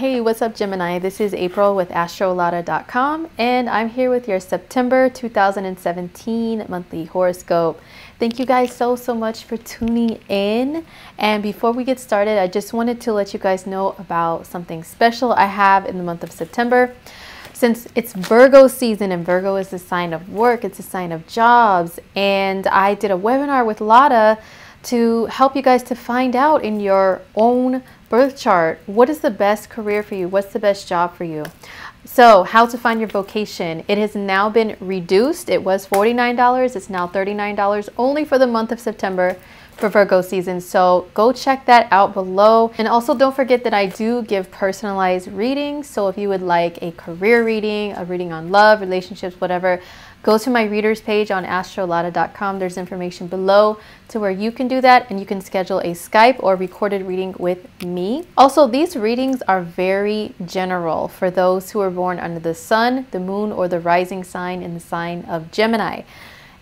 Hey, what's up, Gemini? This is April with astrolada.com, and I'm here with your September 2017 monthly horoscope. Thank you guys so much for tuning in. And before we get started, I just wanted to let you guys know about something special I have in the month of September. Since it's Virgo season, and Virgo is a sign of work, it's a sign of jobs, and I did a webinar with Lada to help you guys to find out in your own birth chart, what is the best career for you? What's the best job for you? So how to find your vocation. It has now been reduced. It was $49. It's now $39 only for the month of September for Virgo season. So go check that out below. And also don't forget that I do give personalized readings. So if you would like a career reading, a reading on love, relationships, whatever, go to my readers page on astrolada.com. There's information below to where you can do that, and you can schedule a Skype or recorded reading with me. Also, these readings are very general for those who are born under the sun, the moon, or the rising sign in the sign of Gemini.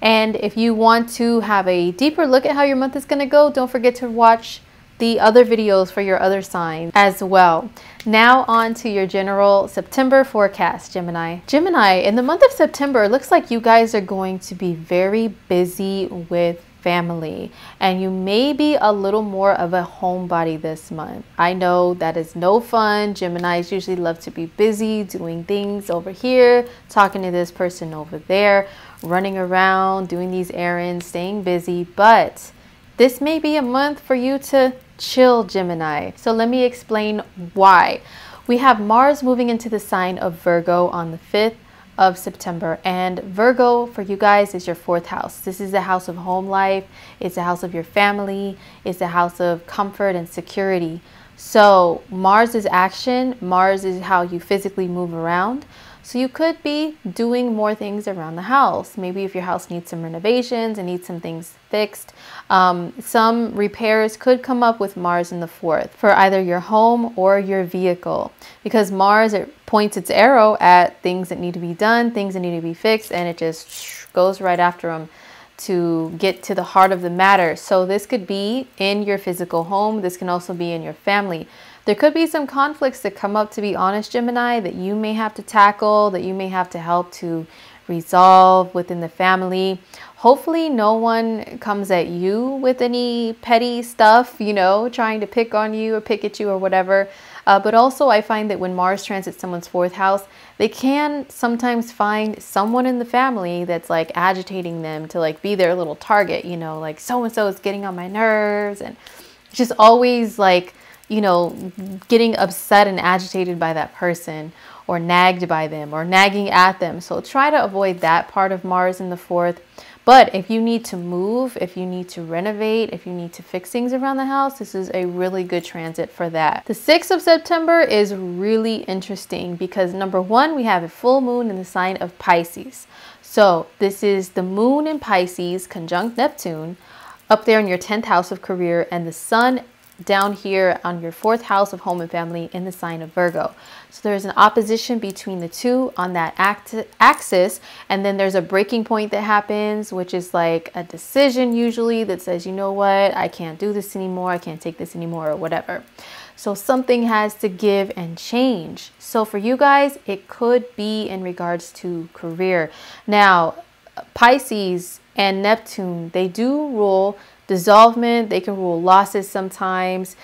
And if you want to have a deeper look at how your month is going to go, don't forget to watch the other videos for your other signs as well. Now on to your general September forecast, Gemini. Gemini, in the month of September, it looks like you guys are going to be very busy with family, and you may be a little more of a homebody this month. I know that is no fun. Geminis usually love to be busy doing things over here, talking to this person over there, running around, doing these errands, staying busy, but this may be a month for you to chill, Gemini. So let me explain why. We have Mars moving into the sign of Virgo on the 5th of September, and Virgo for you guys is your 4th house. This is the house of home life. It's a house of your family. It's a house of comfort and security. So Mars is action. Mars is how you physically move around. So you could be doing more things around the house. Maybe if your house needs some renovations and needs some things fixed. Some repairs could come up with Mars in the 4th for either your home or your vehicle, because Mars, it points its arrow at things that need to be done, things that need to be fixed, and it just goes right after them to get to the heart of the matter. So this could be in your physical home. This can also be in your family. There could be some conflicts that come up, to be honest, Gemini, that you may have to tackle, that you may have to help to resolve within the family. Hopefully no one comes at you with any petty stuff, you know, trying to pick on you or pick at you or whatever. But also I find that when Mars transits someone's 4th house, they can sometimes find someone in the family that's like agitating them to like be their little target, you know, like so-and-so is getting on my nerves, and just always like, you know, getting upset and agitated by that person, or nagged by them, or nagging at them. So try to avoid that part of Mars in the 4th. But if you need to move, if you need to renovate, if you need to fix things around the house, this is a really good transit for that. The 6th of September is really interesting because number one, we have a full moon in the sign of Pisces. So this is the moon in Pisces conjunct Neptune up there in your 10th house of career, and the sun down here on your 4th house of home and family in the sign of Virgo. So there's an opposition between the two on that axis, and then there's a breaking point that happens, which is like a decision usually that says, you know what, I can't do this anymore, I can't take this anymore, or whatever. So something has to give and change. So for you guys, it could be in regards to career. Now, Pisces and Neptune, they do rule dissolvement, they can rule losses sometimes.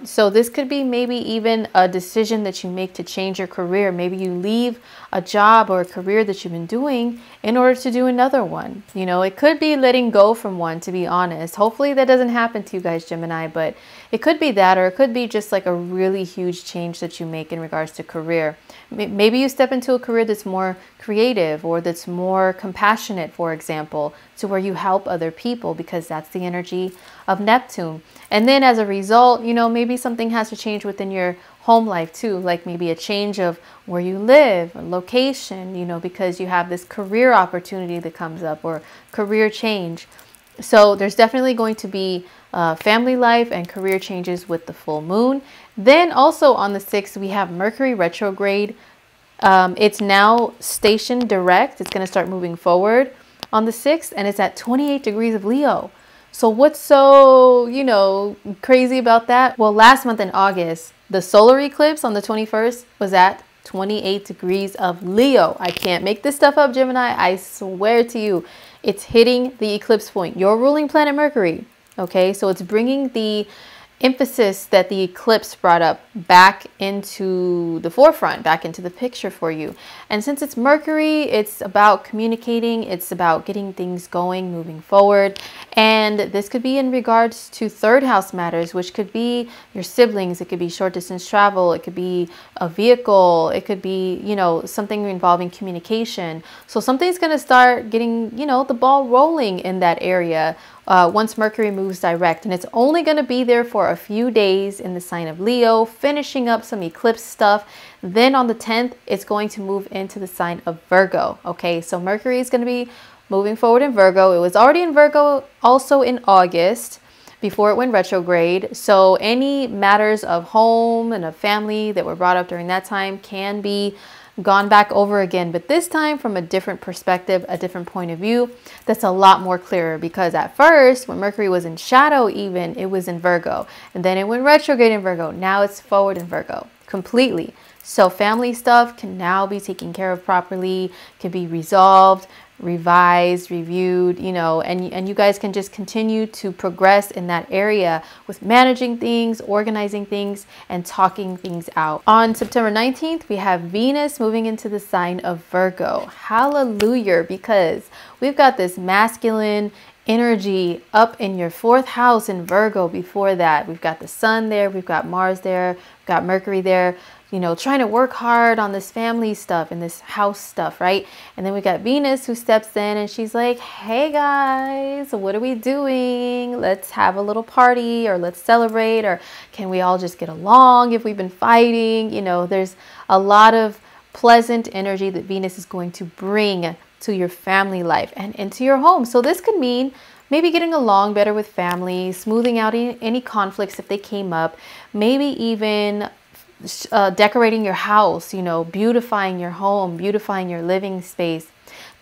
So this could be maybe even a decision that you make to change your career. Maybe you leave a job or a career that you've been doing in order to do another one. You know, it could be letting go from one, to be honest. Hopefully that doesn't happen to you guys, Gemini, but it could be that, or it could be just like a really huge change that you make in regards to career. Maybe you step into a career that's more creative or that's more compassionate, for example, to where you help other people, because that's the energy of Neptune. And then as a result, you know, maybe something has to change within your home life too, like maybe a change of where you live, a location, you know, because you have this career opportunity that comes up, or career change. So there's definitely going to be family life and career changes with the full moon. Then also on the 6th, we have Mercury retrograde. It's now stationed direct. It's going to start moving forward on the 6th, and it's at 28 degrees of Leo. So what's so, you know, crazy about that? Well, last month in August, The solar eclipse on the 21st was at 28 degrees of Leo. I can't make this stuff up, Gemini. I swear to you, it's hitting the eclipse point. Your ruling planet Mercury. Okay, so it's bringing the emphasis that the eclipse brought up back into the forefront, back into the picture for you. And since it's Mercury, it's about communicating, it's about getting things going, moving forward. And this could be in regards to third house matters, which could be your siblings, it could be short distance travel, it could be a vehicle, it could be, you know, something involving communication. So something's going to start getting, you know, the ball rolling in that area once Mercury moves direct, and it's only going to be there for a few days in the sign of Leo, finishing up some eclipse stuff. Then on the 10th, it's going to move into the sign of Virgo. Okay, so Mercury is going to be moving forward in Virgo. It was already in Virgo also in August before it went retrograde. So any matters of home and of family that were brought up during that time can be gone back over again, but this time from a different perspective, a different point of view that's a lot more clearer, because at first when Mercury was in shadow, even it was in Virgo, and then it went retrograde in Virgo. Now it's forward in Virgo completely. So family stuff can now be taken care of properly, can be resolved, revised, reviewed, you know, and you guys can just continue to progress in that area with managing things, organizing things, and talking things out. On September 19th, we have Venus moving into the sign of Virgo. Hallelujah, because we've got this masculine energy up in your 4th house in Virgo. Before that, we've got the sun there, we've got Mars there, we've got Mercury there, you know, trying to work hard on this family stuff and this house stuff, right? And then we got Venus who steps in and she's like, hey guys, what are we doing? Let's have a little party, or let's celebrate, or can we all just get along if we've been fighting? You know, there's a lot of pleasant energy that Venus is going to bring to your family life and into your home. So this could mean maybe getting along better with family, smoothing out any conflicts if they came up, maybe even decorating your house, you know, beautifying your home, beautifying your living space,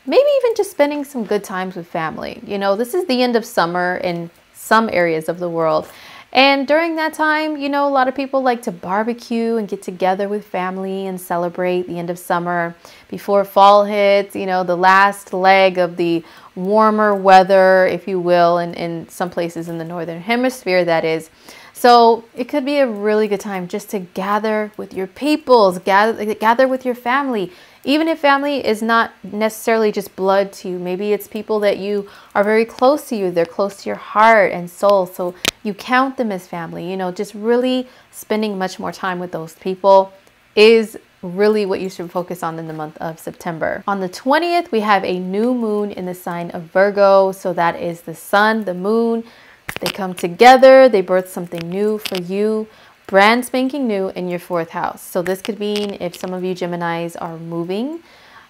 maybe even just spending some good times with family. You know, this is the end of summer in some areas of the world. And during that time, you know, a lot of people like to barbecue and get together with family and celebrate the end of summer before fall hits, you know, the last leg of the warmer weather, if you will, in some places in the northern hemisphere, that is. So it could be a really good time just to gather with your peoples, gather with your family. Even if family is not necessarily just blood to you, maybe it's people that you are very close to you. They're close to your heart and soul. So you count them as family. You know, just really spending much more time with those people is really what you should focus on in the month of September. On the 20th, we have a new moon in the sign of Virgo. So that is the sun, the moon. They come together, they birth something new for you, brand spanking new in your 4th house. So this could mean if some of you Geminis are moving,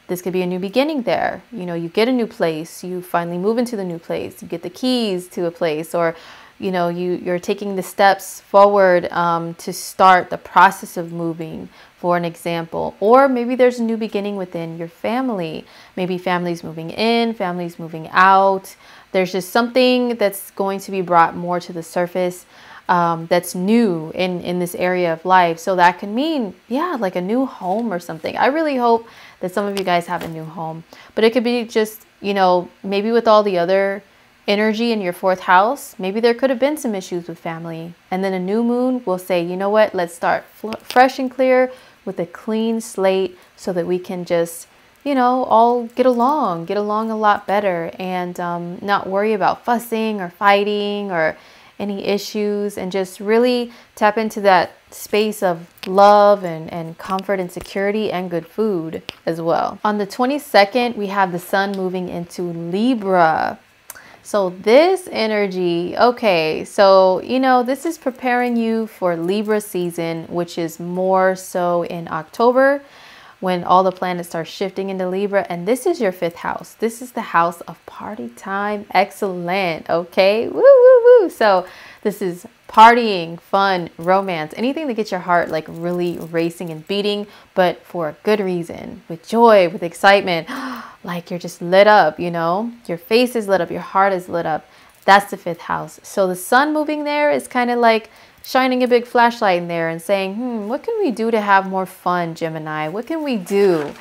this could be a new beginning there. You know, you get a new place, you finally move into the new place, you get the keys to a place, or, you know, you're taking the steps forward to start the process of moving, for an example. Or maybe there's a new beginning within your family. Maybe family's moving in, family's moving out. There's just something that's going to be brought more to the surface that's new in this area of life. So that can mean, yeah, like a new home or something. I really hope that some of you guys have a new home. But it could be just, you know, maybe with all the other energy in your 4th house, maybe there could have been some issues with family. And then a new moon will say, you know what, let's start fresh and clear with a clean slate so that we can just, you know, all get along a lot better, and not worry about fussing or fighting or any issues, and just really tap into that space of love and comfort and security and good food as well. On the 22nd, we have the sun moving into Libra. So this energy, okay, so, you know, this is preparing you for Libra season, which is more so in October, when all the planets start shifting into Libra. And this is your 5th house. This is the house of party time. Excellent. Okay. Woo, woo, woo. So this is partying, fun, romance, anything that gets your heart like really racing and beating, but for a good reason, with joy, with excitement, like you're just lit up, you know, your face is lit up, your heart is lit up. That's the 5th house. So the sun moving there is kind of like shining a big flashlight in there and saying, what can we do to have more fun, Gemini? What can we do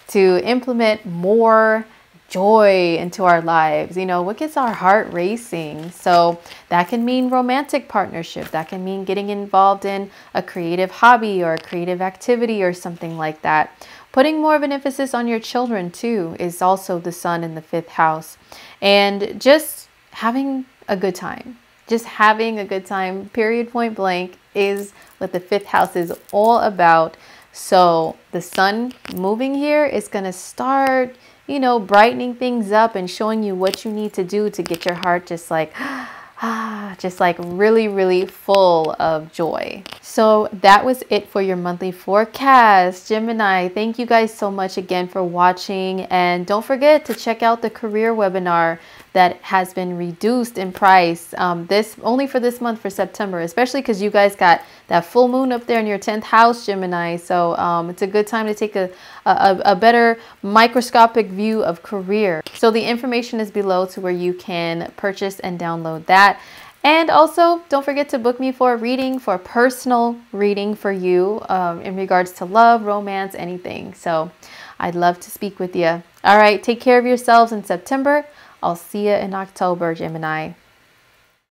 to implement more joy into our lives? You know, what gets our heart racing? So that can mean romantic partnership. That can mean getting involved in a creative hobby or a creative activity or something like that. Putting more of an emphasis on your children too is also the sun in the 5th house. And just having a good time. Just having a good time, period, point blank, is what the 5th house is all about. So the sun moving here is going to start, you know, brightening things up and showing you what you need to do to get your heart just like really, really full of joy. So that was it for your monthly forecast, Gemini. Thank you guys so much again for watching. And don't forget to check out the career webinar that has been reduced in price this only for this month, for September, especially because you guys got that full moon up there in your 10th house, Gemini. So it's a good time to take a better microscopic view of career. So the information is below to where you can purchase and download that. And also, don't forget to book me for a reading, for a personal reading for you in regards to love, romance, anything. So I'd love to speak with you. All right, take care of yourselves in September. I'll see you in October, Gemini.